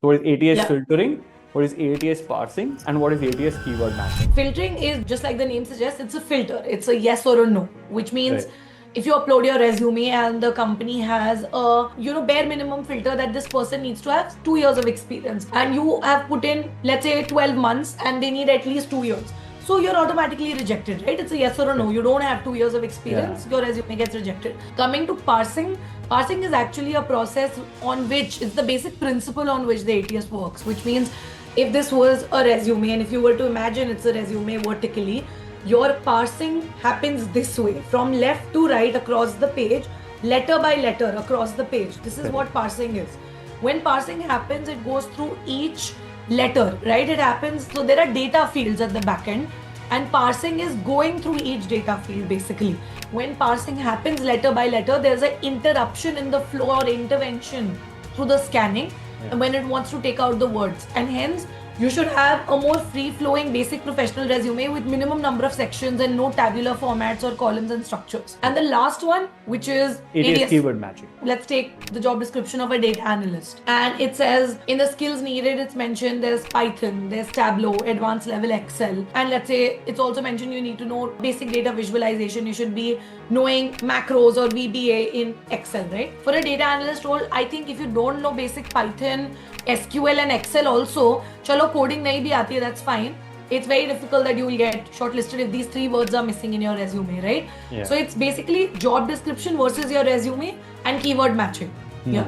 So what is ATS Yeah. filtering? What is ATS parsing? And what is ATS keyword matching? Filtering is just like the name suggests, it's a filter. It's a yes or a no, which means Right. if you upload your resume and the company has a bare minimum filter that this person needs to have 2 years of experience, and you have put in, let's say, 12 months and they need at least 2 years, so you're automatically rejected, right? It's a yes or a no. You don't have 2 years of experience, your resume gets rejected. Coming to parsing, parsing is actually a process on which it's the basic principle on which the ATS works, which means if this was a resume and if you were to imagine it's a resume vertically, your parsing happens this way from left to right across the page, letter by letter across the page. This is what parsing is. When parsing happens, it goes through each letter, right? It happens, so there are data fields at the back end, and parsing is going through each data field basically. When parsing happens letter by letter, there's an interruption in the flow or intervention through the scanning when it wants to take out the words, and hence you should have a more free-flowing basic professional resume with minimum number of sections and no tabular formats or columns and structures. And the last one, which is ATS keyword matching. Let's take the job description of a data analyst, and it says in the skills needed, it's mentioned there's Python, there's Tableau, advanced level Excel, and let's say it's also mentioned you need to know basic data visualization. You should be knowing macros or VBA in Excel, right? For a data analyst role, I think if you don't know basic Python, SQL and Excel also, chalo coding nahi bhi aati hai, that's fine. It's very difficult that you will get shortlisted if these 3 words are missing in your resume, right? So it's basically job description versus your resume and keyword matching. Yeah.